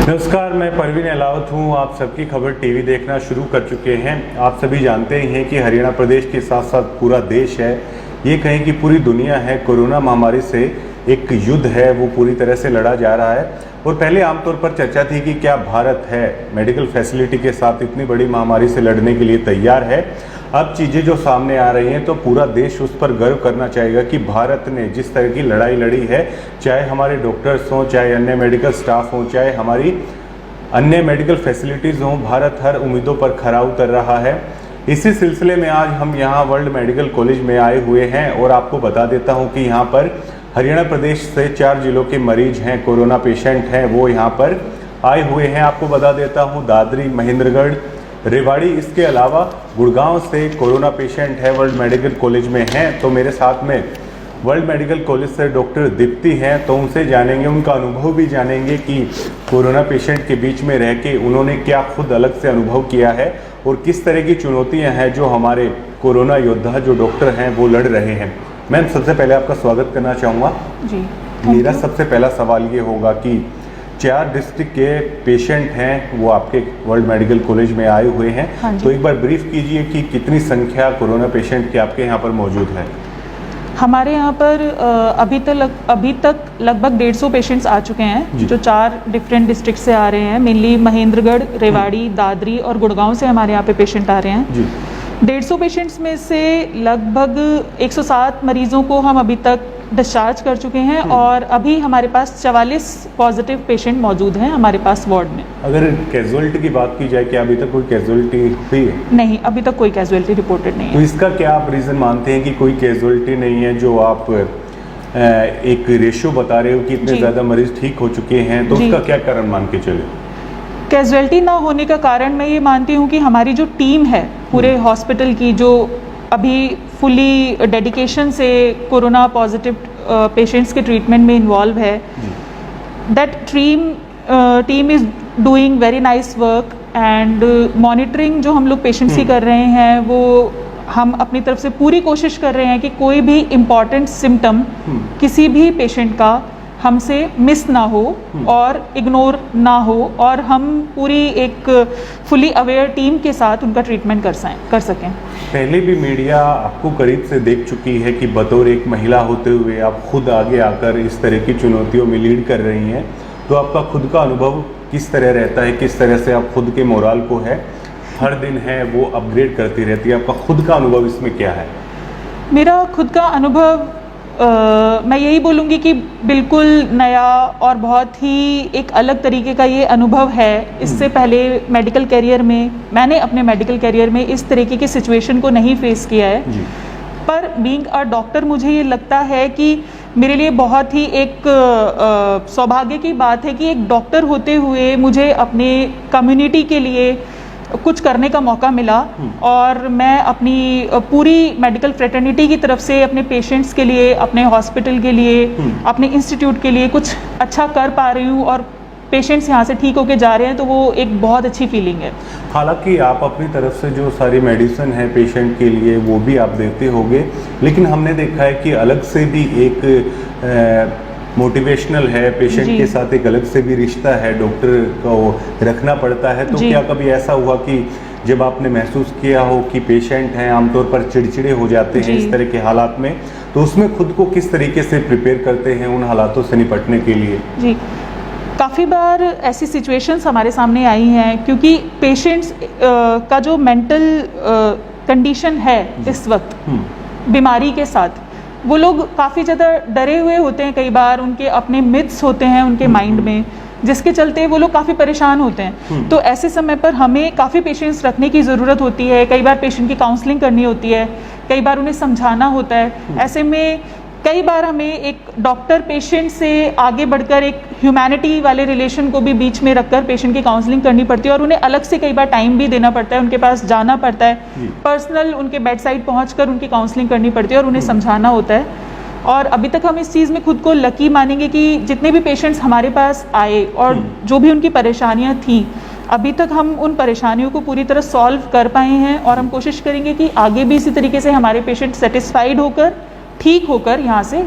नमस्कार, मैं परवीन अलावत हूँ। आप सबकी खबर टीवी देखना शुरू कर चुके हैं। आप सभी जानते ही हैं कि हरियाणा प्रदेश के साथ साथ पूरा देश है, ये कहें कि पूरी दुनिया है, कोरोना महामारी से एक युद्ध है वो पूरी तरह से लड़ा जा रहा है। और पहले आमतौर पर चर्चा थी कि क्या भारत है मेडिकल फैसिलिटी के साथ इतनी बड़ी महामारी से लड़ने के लिए तैयार है। अब चीज़ें जो सामने आ रही हैं तो पूरा देश उस पर गर्व करना चाहेगा कि भारत ने जिस तरह की लड़ाई लड़ी है, चाहे हमारे डॉक्टर्स हों, चाहे अन्य मेडिकल स्टाफ हों, चाहे हमारी अन्य मेडिकल फैसिलिटीज़ हों, भारत हर उम्मीदों पर खरा उतर रहा है। इसी सिलसिले में आज हम यहाँ वर्ल्ड मेडिकल कॉलेज में आए हुए हैं और आपको बता देता हूँ कि यहाँ पर हरियाणा प्रदेश से 4 जिलों के मरीज हैं, कोरोना पेशेंट हैं, वो यहाँ पर आए हुए हैं। आपको बता देता हूँ दादरी, महेंद्रगढ़, रेवाड़ी, इसके अलावा गुड़गांव से कोरोना पेशेंट है, वर्ल्ड मेडिकल कॉलेज में हैं। तो मेरे साथ में वर्ल्ड मेडिकल कॉलेज से डॉक्टर दीप्ति हैं, तो उनसे जानेंगे, उनका अनुभव भी जानेंगे कि कोरोना पेशेंट के बीच में रह के उन्होंने क्या खुद अलग से अनुभव किया है और किस तरह की चुनौतियां हैं जो हमारे कोरोना योद्धा जो डॉक्टर हैं वो लड़ रहे हैं। मैम, सबसे पहले आपका स्वागत करना चाहूँगा जी। मेरा सबसे पहला सवाल ये होगा कि 4 डिस्ट्रिक्ट के पेशेंट हैं वो आपके वर्ल्ड मेडिकल कॉलेज में आए हुए हैं, तो एक बार ब्रीफ कीजिए कि कितनी संख्या कोरोना पेशेंट की आपके यहाँ पर मौजूद है। हमारे यहाँ पर अभी तक लगभग 150 पेशेंट्स आ चुके हैं जो 4 डिफरेंट डिस्ट्रिक्ट से आ रहे हैं। मेनली महेंद्रगढ़, रेवाड़ी, दादरी और गुड़गांव से हमारे यहाँ पे पेशेंट आ रहे हैं। 150 पेशेंट्स में से लगभग 107 मरीजों को हम अभी तक डिस्चार्ज कर चुके हैं और अभी हमारे पास 44 पॉजिटिव पेशेंट मौजूद हैं हमारे पास वार्ड में। अगर कैजुअलिटी की बात की जाए, क्या अभी तक कोई कैजुअलिटी हुई है? नहीं, अभी तक कोई कैजुअलिटी रिपोर्टेड नहीं है। तो इसका क्या आप रीज़न मानते हैं कि कोई कैजुअलिटी नहीं है? जो आप एक रेशियो बता रहे हो कि इतने ज़्यादा मरीज ठीक हो चुके हैं, तो उसका क्या कारण मान के चले? कैजुअलिटी ना होने का कारण मैं ये मानती हूँ कि हमारी जो टीम है पूरे हॉस्पिटल की, जो अभी फुली डेडिकेशन से कोरोना पॉजिटिव पेशेंट्स के ट्रीटमेंट में इन्वॉल्व है, that team is doing very nice work and monitoring जो हम लोग पेशेंट्स की कर रहे हैं वो हम अपनी तरफ से पूरी कोशिश कर रहे हैं कि कोई भी इम्पॉर्टेंट सिम्टम किसी भी पेशेंट का हमसे मिस ना हो और इग्नोर ना हो और हम पूरी एक फुली अवेयर टीम के साथ उनका ट्रीटमेंट कर सकें। पहले भी मीडिया आपको करीब से देख चुकी है कि बतौर एक महिला होते हुए आप खुद आगे आकर इस तरह की चुनौतियों में लीड कर रही हैं, तो आपका खुद का अनुभव किस तरह रहता है? किस तरह से आप खुद के मोराल को है हर दिन है वो अपग्रेड करती रहती है? आपका खुद का अनुभव इसमें क्या है? मेरा खुद का अनुभव मैं यही बोलूँगी कि बिल्कुल नया और बहुत ही एक अलग तरीके का ये अनुभव है। इससे पहले मेडिकल कैरियर में मैंने अपने मेडिकल कैरियर में इस तरीके की सिचुएशन को नहीं फेस किया है, पर बीइंग अ डॉक्टर मुझे ये लगता है कि मेरे लिए बहुत ही एक सौभाग्य की बात है कि एक डॉक्टर होते हुए मुझे अपने कम्युनिटी के लिए कुछ करने का मौका मिला और मैं अपनी पूरी मेडिकल फ्रेटर्निटी की तरफ से अपने पेशेंट्स के लिए, अपने हॉस्पिटल के लिए, अपने इंस्टीट्यूट के लिए कुछ अच्छा कर पा रही हूँ और पेशेंट्स यहाँ से ठीक होके जा रहे हैं, तो वो एक बहुत अच्छी फीलिंग है। हालांकि आप अपनी तरफ से जो सारी मेडिसिन है पेशेंट के लिए वो भी आप देते होंगे, लेकिन हमने देखा है कि अलग से भी एक मोटिवेशनल है, पेशेंट के साथ एक अलग से भी रिश्ता है, डॉक्टर को रखना पड़ता है। तो क्या कभी ऐसा हुआ कि जब आपने महसूस किया हो कि पेशेंट हैं आमतौर पर चिड़चिड़े हो जाते हैं इस तरह के हालात में, तो उसमें खुद को किस तरीके से प्रिपेयर करते हैं उन हालातों से निपटने के लिए? जी, काफ़ी बार ऐसी सिचुएशंस हमारे सामने आई हैं क्योंकि पेशेंट्स का जो मेंटल कंडीशन है इस वक्त बीमारी के साथ, वो लोग काफ़ी ज़्यादा डरे हुए होते हैं। कई बार उनके अपने मिथ्स होते हैं उनके माइंड में, जिसके चलते वो लोग काफ़ी परेशान होते हैं। तो ऐसे समय पर हमें काफ़ी पेशेंट्स रखने की ज़रूरत होती है। कई बार पेशेंट की काउंसलिंग करनी होती है, कई बार उन्हें समझाना होता है। ऐसे में कई बार हमें एक डॉक्टर पेशेंट से आगे बढ़कर एक ह्यूमैनिटी वाले रिलेशन को भी बीच में रखकर पेशेंट की काउंसलिंग करनी पड़ती है और उन्हें अलग से कई बार टाइम भी देना पड़ता है, उनके पास जाना पड़ता है, पर्सनल उनके बेड साइड पहुँचकर उनकी काउंसलिंग करनी पड़ती है और उन्हें समझाना होता है। और अभी तक हम इस चीज़ में खुद को लकी मानेंगे कि जितने भी पेशेंट्स हमारे पास आए और जो भी उनकी परेशानियाँ थीं, अभी तक हम उन परेशानियों को पूरी तरह सॉल्व कर पाए हैं और हम कोशिश करेंगे कि आगे भी इसी तरीके से हमारे पेशेंट सेटिस्फाइड होकर, ठीक होकर यहाँ से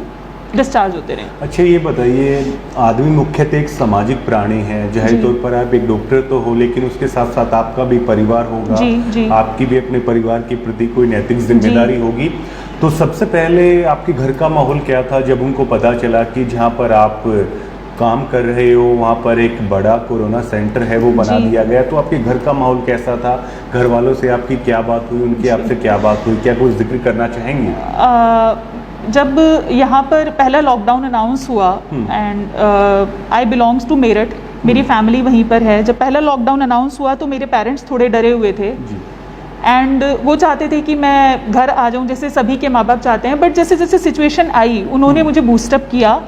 डिस्चार्ज होते रहे। अच्छा, ये बताइए, आदमी मुख्यतः एक सामाजिक प्राणी है, जाहिर तौर पर आप एक डॉक्टर तो हो, लेकिन उसके साथ साथ आपका भी परिवार होगा, जी। आपकी भी अपने परिवार के प्रति कोई नैतिक जिम्मेदारी होगी। तो सबसे पहले आपके घर का माहौल क्या था जब उनको पता चला कि जहाँ पर आप काम कर रहे हो वहाँ पर एक बड़ा कोरोना सेंटर है वो बना दिया गया, तो आपके घर का माहौल कैसा था? घर वालों से आपकी क्या बात हुई, उनकी आपसे क्या बात हुई, क्या कुछ जिक्र करना चाहेंगी? जब यहाँ पर पहला लॉकडाउन अनाउंस हुआ, and I belongs to Meerut, मेरी फैमिली वहीं पर है। जब पहला लॉकडाउन अनाउंस हुआ तो मेरे पेरेंट्स थोड़े डरे हुए थे, एंड वो चाहते थे कि मैं घर आ जाऊं, जैसे सभी के माँ बाप चाहते हैं। बट जैसे जैसे सिचुएशन आई, उन्होंने मुझे बूस्टअप किया,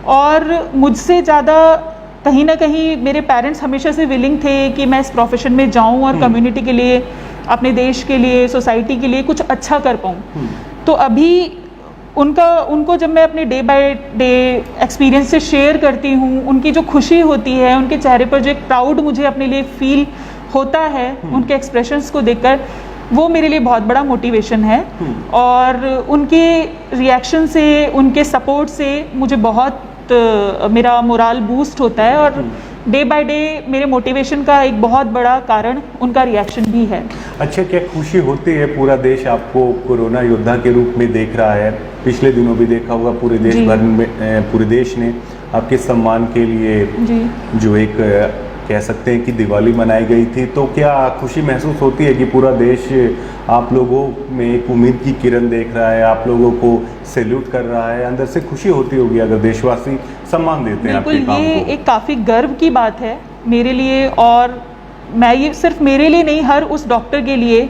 और मुझसे ज़्यादा कहीं ना कहीं मेरे पेरेंट्स हमेशा से विलिंग थे कि मैं इस प्रोफेशन में जाऊं और कम्युनिटी के लिए, अपने देश के लिए, सोसाइटी के लिए कुछ अच्छा कर पाऊं। तो अभी उनको जब मैं अपने डे बाय डे एक्सपीरियंस से शेयर करती हूँ, उनकी जो खुशी होती है, उनके चेहरे पर जो एक प्राउड मुझे अपने लिए फील होता है उनके एक्सप्रेशंस को देखकर, वो मेरे लिए बहुत बड़ा मोटिवेशन है। और उनके रिएक्शन से, उनके सपोर्ट से मुझे बहुत मेरा मोराल बूस्ट होता है, और डे बाय डे मेरे मोटिवेशन का एक बहुत बड़ा कारण उनका रिएक्शन भी है। अच्छा, क्या खुशी होती है? पूरा देश आपको कोरोना योद्धा के रूप में देख रहा है, पिछले दिनों भी देखा होगा, पूरे देश भर में, पूरे देश ने आपके सम्मान के लिए जो एक कह सकते हैं कि दिवाली मनाई गई थी, तो क्या खुशी महसूस होती है कि पूरा देश आप लोगों में एक उम्मीद की किरण देख रहा है, आप लोगों को सैल्यूट कर रहा है? अंदर से खुशी होती होगी अगर देशवासी सम्मान देते हैं आपके काम को। ये एक काफ़ी गर्व की बात है मेरे लिए, और मैं ये सिर्फ मेरे लिए नहीं, हर उस डॉक्टर के लिए,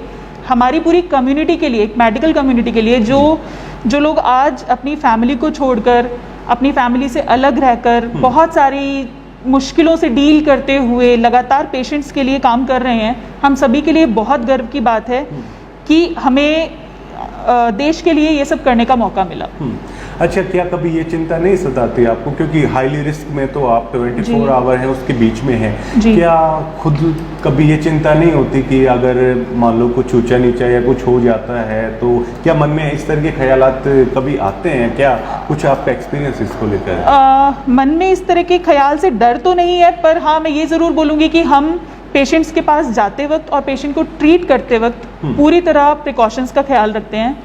हमारी पूरी कम्युनिटी के लिए, एक मेडिकल कम्युनिटी के लिए, जो लोग आज अपनी फैमिली को छोड़कर, अपनी फैमिली से अलग रहकर, बहुत सारी मुश्किलों से डील करते हुए लगातार पेशेंट्स के लिए काम कर रहे हैं। हम सभी के लिए बहुत गर्व की बात है कि हमें देश के लिए ये सब करने का मौका मिला। अच्छा, क्या कभी ये चिंता नहीं सताती आपको, क्योंकि हाईली रिस्क में तो आप 24 आवर हैं, उसके बीच में हैं, क्या खुद कभी ये चिंता नहीं होती कि अगर मान लो कुछ ऊंचा नीचा या कुछ हो जाता है, तो क्या मन में इस तरह के ख्यालात कभी आते हैं? क्या कुछ आपका एक्सपीरियंस इसको लेकर? मन में इस तरह के ख्याल से डर तो नहीं है, पर हाँ, मैं ये ज़रूर बोलूँगी कि हम पेशेंट्स के पास जाते वक्त और पेशेंट को ट्रीट करते वक्त पूरी तरह प्रिकॉशंस का ख्याल रखते हैं।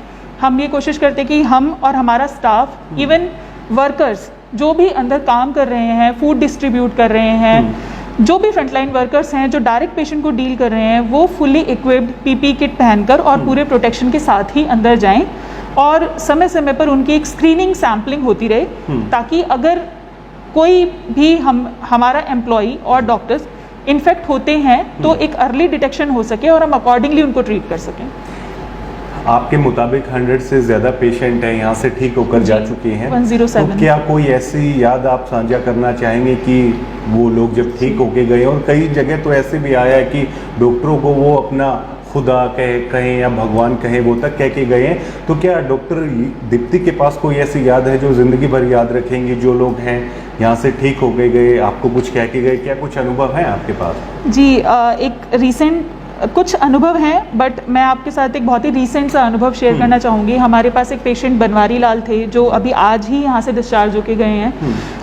हम ये कोशिश करते हैं कि हम और हमारा स्टाफ, इवन वर्कर्स जो भी अंदर काम कर रहे हैं, फूड डिस्ट्रीब्यूट कर रहे हैं, जो भी फ्रंटलाइन वर्कर्स हैं जो डायरेक्ट पेशेंट को डील कर रहे हैं, वो फुल्ली इक्विप्ड पीपी किट पहनकर और पूरे प्रोटेक्शन के साथ ही अंदर जाएं, और समय समय पर उनकी एक स्क्रीनिंग सैम्पलिंग होती रहे, ताकि अगर कोई भी हमारा एम्प्लॉई और डॉक्टर्स इन्फेक्ट होते हैं तो एक अर्ली डिटेक्शन हो सके और हम अकॉर्डिंगली उनको ट्रीट कर सकें। आपके मुताबिक 100 से ज़्यादा पेशेंट हैं यहाँ से ठीक होकर जा चुके हैं। 107। तो क्या कोई ऐसी याद आप साझा करना चाहेंगे कि वो लोग जब ठीक होके गए, और कई जगह तो ऐसे भी आया है कि डॉक्टरों को वो अपना खुदा कहें या भगवान कहें, वो तक कह के गए हैं, तो क्या डॉक्टर दीप्ति के पास कोई ऐसी याद है जो ज़िंदगी भर याद रखेंगे? जो लोग हैं यहाँ से ठीक हो गए, आपको कुछ कह के गए, क्या कुछ अनुभव है आपके पास? जी, एक रीसेंट कुछ अनुभव हैं, बट मैं आपके साथ एक बहुत ही रीसेंट सा अनुभव शेयर करना चाहूँगी। हमारे पास एक पेशेंट बनवारी लाल थे जो अभी आज ही यहाँ से डिस्चार्ज होके गए हैं,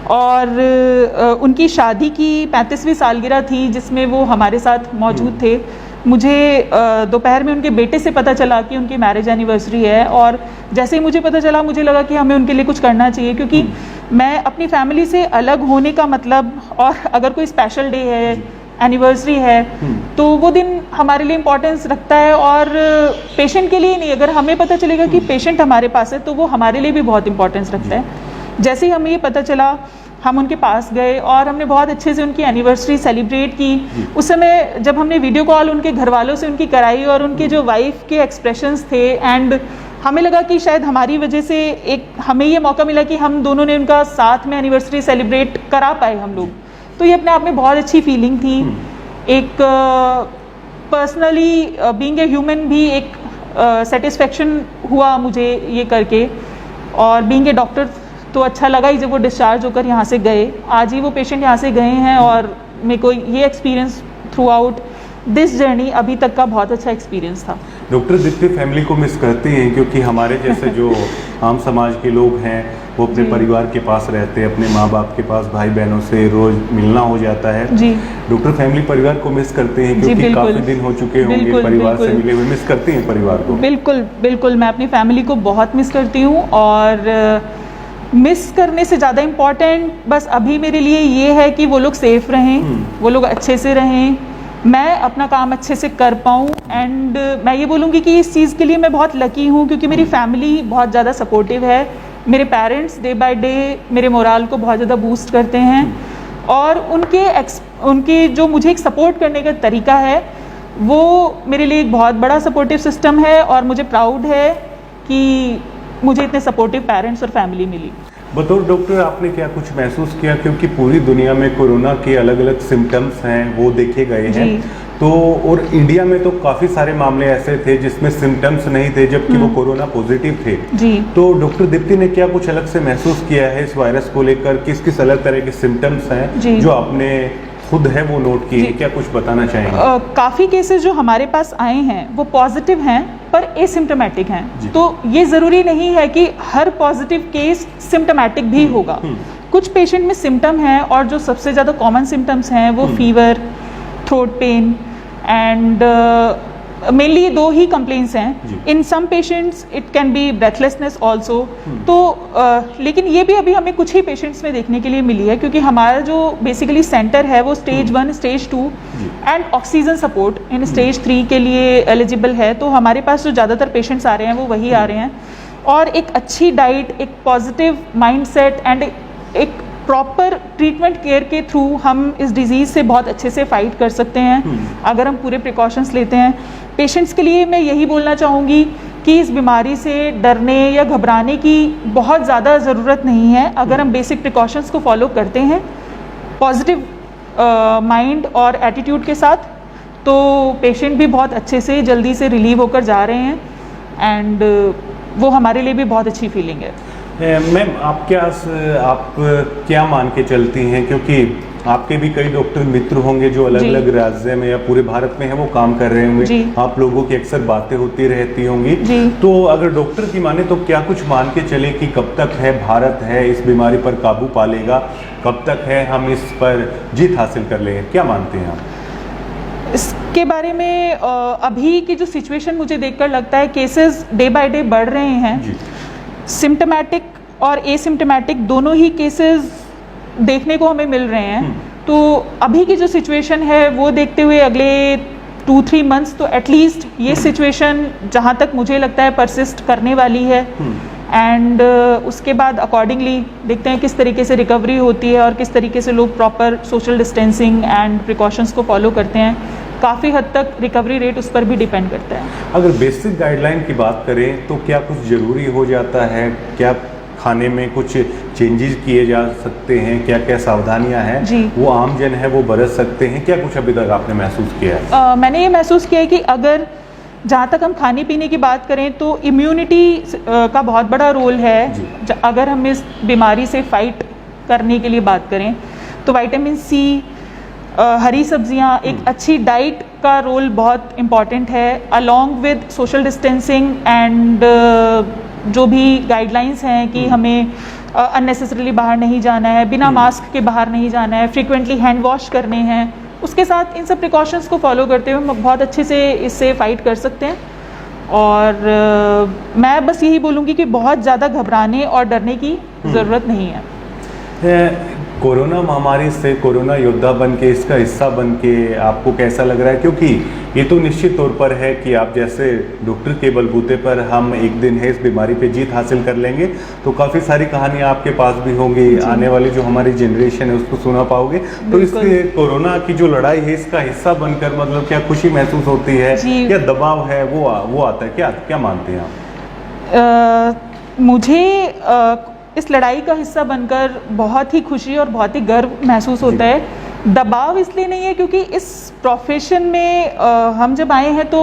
और उनकी शादी की 35वीं सालगिरह थी जिसमें वो हमारे साथ मौजूद थे। मुझे दोपहर में उनके बेटे से पता चला कि उनकी मैरिज एनिवर्सरी है, और जैसे ही मुझे पता चला मुझे लगा कि हमें उनके लिए कुछ करना चाहिए, क्योंकि मैं अपनी फैमिली से अलग होने का मतलब, और अगर कोई स्पेशल डे है, एनिवर्सरी है, तो वो दिन हमारे लिए इम्पोर्टेंस रखता है, और पेशेंट के लिए नहीं, अगर हमें पता चलेगा कि पेशेंट हमारे पास है तो वो हमारे लिए भी बहुत इम्पोर्टेंस रखता है। जैसे ही हमें ये पता चला, हम उनके पास गए और हमने बहुत अच्छे से उनकी एनिवर्सरी सेलिब्रेट की। उस समय जब हमने वीडियो कॉल उनके घर वालों से उनकी कराई, और उनके जो वाइफ के एक्सप्रेशंस थे, एंड हमें लगा कि शायद हमारी वजह से एक हमें ये मौका मिला कि हम दोनों ने उनका साथ में एनिवर्सरी सेलिब्रेट करा पाए हम लोग। तो ये अपने आप में बहुत अच्छी फीलिंग थी। एक पर्सनली बीइंग ए ह्यूमन भी एक सेटिस्फेक्शन हुआ मुझे ये करके, और बीइंग ए डॉक्टर तो अच्छा लगा ही जब वो डिस्चार्ज होकर यहाँ से गए। आज ही वो पेशेंट यहाँ से गए हैं, और मेरे को ये experience through out this journey अभी तक का बहुत अच्छा एक्सपीरियंस था। डॉक्टर दीप्ति फैमिली को मिस करते हैं, क्योंकि हमारे जैसे जो आम समाज के लोग हैं, वो अपने जी। परिवार के पास रहते हैं, अपने माँ बाप के पास, भाई बहनों से रोज मिलना हो जाता है। जी। डॉक्टर फैमिली परिवार को मिस करते हैं जी, क्योंकि बिल्कुल। काफी दिन हो चुके होंगे बिल्कुल, परिवार से बिल्कुल। मिले हुए, मिस करते हैं परिवार को। बिल्कुल बिल्कुल, मैं अपनी फैमिली को बहुत मिस करती हूँ और मिस करने से ज़्यादा इम्पॉर्टेंट बस अभी मेरे लिए ये है कि वो लोग सेफ रहें, वो लोग अच्छे से रहें, मैं अपना काम अच्छे से कर पाऊँ। एंड मैं ये बोलूँगी कि इस चीज़ के लिए मैं बहुत लकी हूँ क्योंकि मेरी फैमिली बहुत ज़्यादा सपोर्टिव है। मेरे पेरेंट्स डे बाय डे मेरे मोराल को बहुत ज़्यादा बूस्ट करते हैं और उनके जो मुझे एक सपोर्ट करने का तरीका है वो मेरे लिए एक बहुत बड़ा सपोर्टिव सिस्टम है और मुझे प्राउड है कि मुझे इतने सपोर्टिव पेरेंट्स और फैमिली मिली। बतौर डॉक्टर आपने क्या कुछ महसूस किया, क्योंकि पूरी दुनिया में कोरोना के अलग अलग सिम्टम्स हैं वो देखे गए हैं, तो और इंडिया में तो काफ़ी सारे मामले ऐसे थे जिसमें सिम्टम्स नहीं थे जबकि वो कोरोना पॉजिटिव थे। जी। तो डॉक्टर दीप्ति ने क्या कुछ अलग से महसूस किया है इस वायरस को लेकर, किस किस अलग तरह के सिम्टम्स हैं जो आपने खुद है वो नोट किए, क्या कुछ बताना चाहेंगे? काफ़ी केसेस जो हमारे पास आए हैं वो पॉजिटिव हैं पर एसिम्टोमेटिक हैं, तो ये ज़रूरी नहीं है कि हर पॉजिटिव केस सिम्टोमेटिक भी होगा। कुछ पेशेंट में सिम्टम हैं और जो सबसे ज़्यादा कॉमन सिम्टम्स हैं वो fever, throat pain and mainly ये दो ही कंप्लेंट्स हैं। In some patients it can be breathlessness also. तो लेकिन ये भी अभी हमें कुछ ही पेशेंट्स में देखने के लिए मिली है क्योंकि हमारा जो बेसिकली सेंटर है वो stage 1, stage 2 and oxygen support in stage 3 के लिए एलिजिबल है। तो हमारे पास जो ज़्यादातर पेशेंट्स आ रहे हैं वो वही आ रहे हैं और एक अच्छी डाइट, एक पॉजिटिव माइंडसेट एंड एक प्रॉपर ट्रीटमेंट केयर के थ्रू हम इस डिज़ीज़ से बहुत अच्छे से फाइट कर सकते हैं अगर हम पूरे प्रिकॉशंस लेते हैं। पेशेंट्स के लिए मैं यही बोलना चाहूँगी कि इस बीमारी से डरने या घबराने की बहुत ज़्यादा ज़रूरत नहीं है अगर हम बेसिक प्रिकॉशंस को फॉलो करते हैं पॉजिटिव माइंड और एटीट्यूड के साथ, तो पेशेंट भी बहुत अच्छे से जल्दी से रिलीव होकर जा रहे हैं एंड वो हमारे लिए भी बहुत अच्छी फीलिंग है। मैम आप क्या मान के चलती हैं, क्योंकि आपके भी कई डॉक्टर मित्र होंगे जो अलग अलग राज्य में या पूरे भारत में है वो काम कर रहे होंगे, आप लोगों की अक्सर बातें होती रहती होंगी, तो अगर डॉक्टर की माने तो क्या कुछ मान के चले कि कब तक है भारत है इस बीमारी पर काबू पा लेगा, कब तक है हम इस पर जीत हासिल कर लेंगे, क्या मानते हैं आप? इसके बारे में अभी की जो सिचुएशन मुझे देखकर लगता है केसेस डे बाय डे बढ़ रहे हैं। सिम्टोमेटिक और एसिम्टोमेटिक दोनों ही केसेस देखने को हमें मिल रहे हैं। तो अभी की जो सिचुएशन है वो देखते हुए अगले 2-3 मंथ्स तो एटलीस्ट ये सिचुएशन जहाँ तक मुझे लगता है परसिस्ट करने वाली है एंड उसके बाद अकॉर्डिंगली देखते हैं किस तरीके से रिकवरी होती है और किस तरीके से लोग proper social distancing and precautions को फॉलो करते हैं। काफ़ी हद तक रिकवरी रेट उस पर भी डिपेंड करता है। अगर बेसिक गाइडलाइन की बात करें तो क्या कुछ ज़रूरी हो जाता है, क्या खाने में कुछ चेंजेस किए जा सकते हैं, क्या क्या सावधानियां हैं वो आम जन है वो बरत सकते हैं, क्या कुछ अभी तक आपने महसूस किया है? मैंने ये महसूस किया है कि अगर जहाँ तक हम खाने पीने की बात करें तो इम्यूनिटी का बहुत बड़ा रोल है। अगर हम इस बीमारी से फाइट करने के लिए बात करें तो विटामिन सी, हरी सब्जियां, एक अच्छी डाइट का रोल बहुत इम्पॉर्टेंट है along with social distancing and जो भी गाइडलाइंस हैं कि हमें अननेसेसरीली बाहर नहीं जाना है, बिना मास्क के बाहर नहीं जाना है, फ्रीक्वेंटली हैंड वॉश करने हैं, उसके साथ इन सब प्रिकॉशंस को फॉलो करते हुए हम बहुत अच्छे से इससे फाइट कर सकते हैं। और मैं बस यही बोलूँगी कि बहुत ज़्यादा घबराने और डरने की ज़रूरत नहीं है। कोरोना महामारी से कोरोना योद्धा बन के, इसका हिस्सा बन के आपको कैसा लग रहा है? क्योंकि ये तो निश्चित तौर पर है कि आप जैसे डॉक्टर के बलबूते पर हम एक दिन है इस बीमारी पे जीत हासिल कर लेंगे, तो काफ़ी सारी कहानियाँ आपके पास भी होंगी, आने वाली जो हमारी जनरेशन है उसको सुना पाओगे। तो इसके कोरोना की जो लड़ाई है इसका हिस्सा बनकर मतलब क्या खुशी महसूस होती है या दबाव है वो आता है, क्या मानते हैं आप? मुझे इस लड़ाई का हिस्सा बनकर बहुत ही खुशी और बहुत ही गर्व महसूस होता है। दबाव इसलिए नहीं है क्योंकि इस प्रोफेशन में हम जब आए हैं तो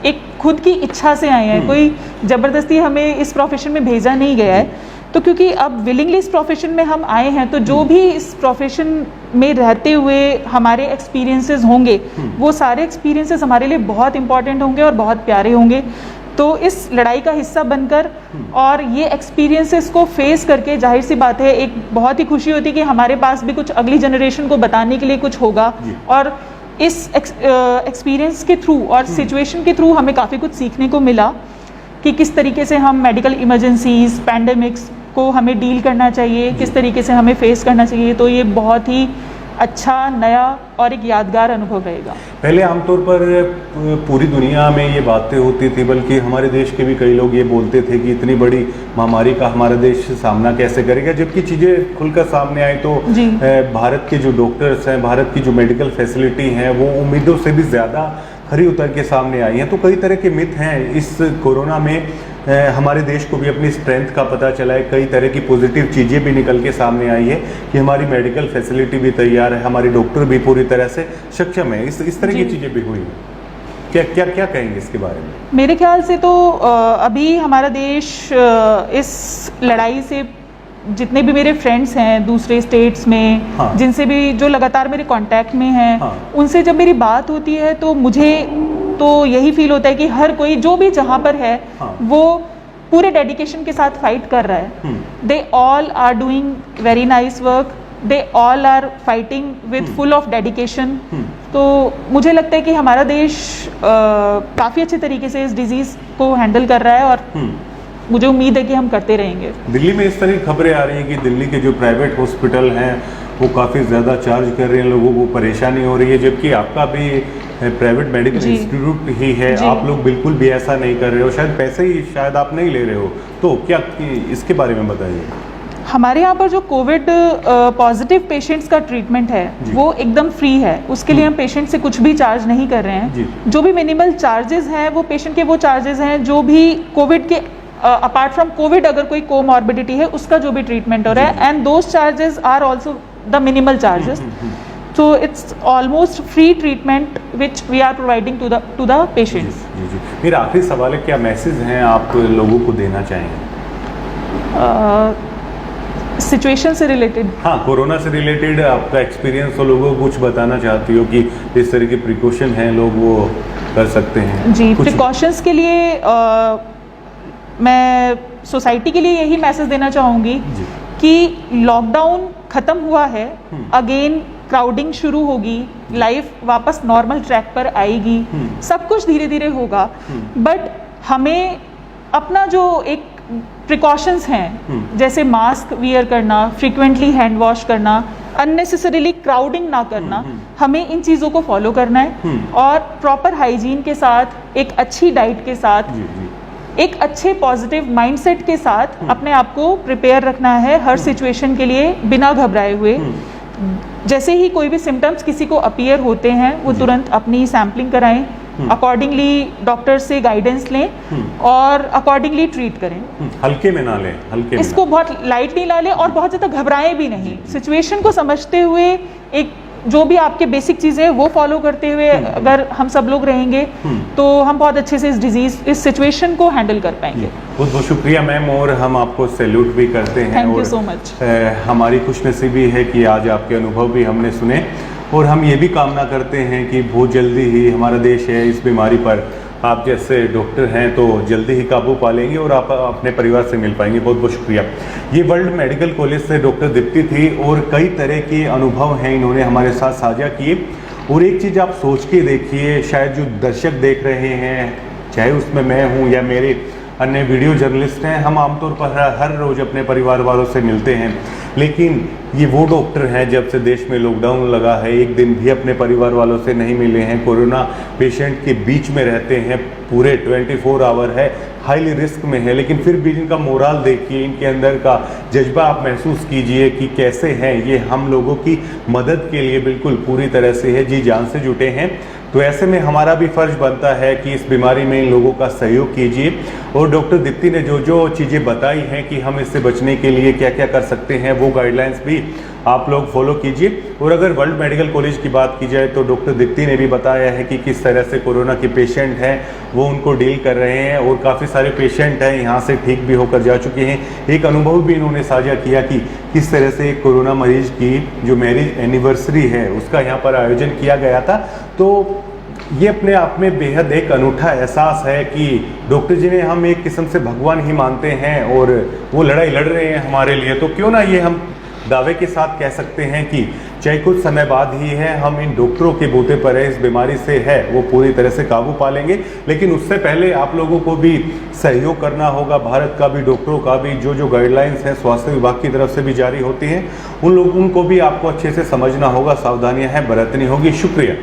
एक खुद की इच्छा से आए हैं, कोई ज़बरदस्ती हमें इस प्रोफेशन में भेजा नहीं गया है। तो क्योंकि अब विलिंगली इस प्रोफेशन में हम आए हैं तो जो भी इस प्रोफेशन में रहते हुए हमारे एक्सपीरियंसेस होंगे वो सारे एक्सपीरियंसेस हमारे लिए बहुत इंपॉर्टेंट होंगे और बहुत प्यारे होंगे। तो इस लड़ाई का हिस्सा बनकर और ये एक्सपीरियंसेस को फेस करके जाहिर सी बात है एक बहुत ही खुशी होती है कि हमारे पास भी कुछ अगली जनरेशन को बताने के लिए कुछ होगा। और इस एक्सपीरियंस के थ्रू और सिचुएशन के थ्रू हमें काफ़ी कुछ सीखने को मिला कि किस तरीके से हम मेडिकल इमरजेंसीज, पैंडेमिक्स को हमें डील करना चाहिए, किस तरीके से हमें फेस करना चाहिए। तो ये बहुत ही अच्छा, नया और एक यादगार अनुभव रहेगा। पहले आमतौर पर पूरी दुनिया में ये बातें होती थी, बल्कि हमारे देश के भी कई लोग ये बोलते थे कि इतनी बड़ी महामारी का हमारा देश सामना कैसे करेगा। जबकि चीज़ें खुलकर सामने आई तो भारत के जो डॉक्टर्स हैं, भारत की जो मेडिकल फैसिलिटी हैं, वो उम्मीदों से भी ज़्यादा खरी उतर के सामने आई हैं। तो कई तरह के मिथ हैं इस कोरोना में। हमारे देश को भी अपनी स्ट्रेंथ का पता चला है, कई तरह की पॉजिटिव चीज़ें भी निकल के सामने आई है कि हमारी मेडिकल फैसिलिटी भी तैयार है, हमारे डॉक्टर भी पूरी तरह से सक्षम है। इस तरह की चीज़ें भी हुई हैं। क्या कहेंगे इसके बारे में? मेरे ख्याल से तो अभी हमारा देश इस लड़ाई से, जितने भी मेरे फ्रेंड्स हैं दूसरे स्टेट्स में, जिनसे भी जो लगातार मेरे कांटेक्ट में हैं, उनसे जब मेरी बात होती है तो मुझे तो यही फील होता है कि हर कोई जो भी जहाँ पर है वो पूरे डेडिकेशन के साथ फाइट कर रहा है। They all are doing very nice work, they all are fighting with full of dedication. तो मुझे लगता है कि हमारा देश काफ़ी अच्छे तरीके से इस डिजीज़ को हैंडल कर रहा है और मुझे उम्मीद है कि हम करते रहेंगे। दिल्ली में इस तरह की खबरें आ रही हैं कि दिल्ली के जो प्राइवेट हॉस्पिटल हैं वो काफ़ी ज़्यादा चार्ज कर रहे हैं, लोगों को परेशानी हो रही है। जबकि आपका भी प्राइवेट मेडिकल इंस्टीट्यूट ही है, आप लोग बिल्कुल भी ऐसा नहीं कर रहे हो, शायद पैसे ही शायद आप नहीं ले रहे हो। तो क्या इसके बारे में बताइए। हमारे यहाँ पर जो कोविड पॉजिटिव पेशेंट्स का ट्रीटमेंट है वो एकदम फ्री है। उसके लिए हम पेशेंट से कुछ भी चार्ज नहीं कर रहे हैं। जो भी मिनिमल चार्जेस हैं वो पेशेंट के वो चार्जेस हैं जो भी कोविड के अपार्ट फ्रॉम कोविड अगर कोई कोमॉर्बिडिटी है उसका जो भी ट्रीटमेंट हो रहा है, and those charges are also the minimal charges. So it's almost free treatment which we are providing to the patients. मेरा आखिरी सवाल है, क्या मैसेज हैं आप लोगों को देना चाहेंगे? सिचुएशन से रिलेटेड, हाँ, कोरोना से रिलेटेड आपका एक्सपीरियंस हो, लोगों को कुछ बताना चाहती हो कि इस तरह के प्रिकॉशन हैं लोग वो कर सकते हैं? जी, प्रिकॉशंस के लिए मैं सोसाइटी के लिए यही मैसेज देना चाहूँगी कि लॉकडाउन ख़त्म हुआ है, अगेन क्राउडिंग शुरू होगी, लाइफ वापस नॉर्मल ट्रैक पर आएगी, सब कुछ धीरे धीरे होगा। बट हमें अपना जो एक प्रिकॉशंस हैं, जैसे मास्क वियर करना, फ्रीक्वेंटली हैंड वॉश करना, अननेसेसरीली क्राउडिंग ना करना, हमें इन चीज़ों को फॉलो करना है और प्रॉपर हाइजीन के साथ, एक अच्छी डाइट के साथ, एक अच्छे पॉजिटिव माइंडसेट के साथ अपने आप को प्रिपेयर रखना है हर सिचुएशन के लिए, बिना घबराए हुए। जैसे ही कोई भी सिम्टम्स किसी को अपीयर होते हैं वो तुरंत अपनी सैम्पलिंग कराएं, अकॉर्डिंगली डॉक्टर से गाइडेंस लें और अकॉर्डिंगली ट्रीट करें। हल्के में ना लें, इसको बहुत लाइटली ना लें और बहुत ज़्यादा घबराएं भी नहीं। सिचुएशन को समझते हुए एक जो भी आपके बेसिक चीज़ें हैं वो फॉलो करते हुए अगर हम सब लोग रहेंगे तो हम बहुत अच्छे से इस सिचुएशन को हैंडल कर पाएंगे। बहुत बहुत शुक्रिया मैम, और हम आपको सैल्यूट भी करते हैं। Thank you so much. हमारी खुशनसीबी है कि आज आपके अनुभव भी हमने सुने और हम ये भी कामना करते हैं कि बहुत जल्दी ही हमारा देश है इस बीमारी पर, आप जैसे डॉक्टर हैं तो जल्दी ही काबू पा लेंगे और आप अपने परिवार से मिल पाएंगे। बहुत बहुत शुक्रिया। ये वर्ल्ड मेडिकल कॉलेज से डॉक्टर दीप्ति थी और कई तरह के अनुभव हैं इन्होंने हमारे साथ साझा किए। और एक चीज़ आप सोच के देखिए, शायद जो दर्शक देख रहे हैं, चाहे उसमें मैं हूँ या मेरे अन्य वीडियो जर्नलिस्ट हैं, हम आमतौर पर हर रोज़ अपने परिवार वालों से मिलते हैं, लेकिन ये वो डॉक्टर हैं जब से देश में लॉकडाउन लगा है एक दिन भी अपने परिवार वालों से नहीं मिले हैं, कोरोना पेशेंट के बीच में रहते हैं, पूरे 24 आवर है, हाईली रिस्क में है, लेकिन फिर भी इनका मोराल देखिए, इनके अंदर का जज्बा आप महसूस कीजिए कि कैसे हैं ये हम लोगों की मदद के लिए बिल्कुल पूरी तरह से है, जी जान से जुटे हैं। तो ऐसे में हमारा भी फ़र्ज बनता है कि इस बीमारी में इन लोगों का सहयोग कीजिए। और डॉक्टर दीप्ति ने जो जो चीज़ें बताई हैं कि हम इससे बचने के लिए क्या क्या कर सकते हैं, वो गाइडलाइंस भी आप लोग फॉलो कीजिए। और अगर वर्ल्ड मेडिकल कॉलेज की बात की जाए तो डॉक्टर दीप्ति ने भी बताया है कि किस तरह से कोरोना के पेशेंट हैं वो उनको डील कर रहे हैं और काफ़ी सारे पेशेंट हैं यहाँ से ठीक भी होकर जा चुके हैं। एक अनुभव भी इन्होंने साझा किया कि किस तरह से कोरोना मरीज की जो मैरिज एनिवर्सरी है उसका यहाँ पर आयोजन किया गया था। तो ये अपने आप में बेहद एक अनूठा एहसास है कि डॉक्टर जी ने हम एक किस्म से भगवान ही मानते हैं और वो लड़ाई लड़ रहे हैं हमारे लिए। तो क्यों ना ये हम दावे के साथ कह सकते हैं कि चाहे कुछ समय बाद ही है हम इन डॉक्टरों के बूते पर है, इस बीमारी से है वो पूरी तरह से काबू पा लेंगे। लेकिन उससे पहले आप लोगों को भी सहयोग करना होगा, भारत का भी, डॉक्टरों का भी। जो गाइडलाइंस हैं स्वास्थ्य विभाग की तरफ से भी जारी होती हैं उनको भी आपको अच्छे से समझना होगा, सावधानियां हैं बरतनी होगी। शुक्रिया।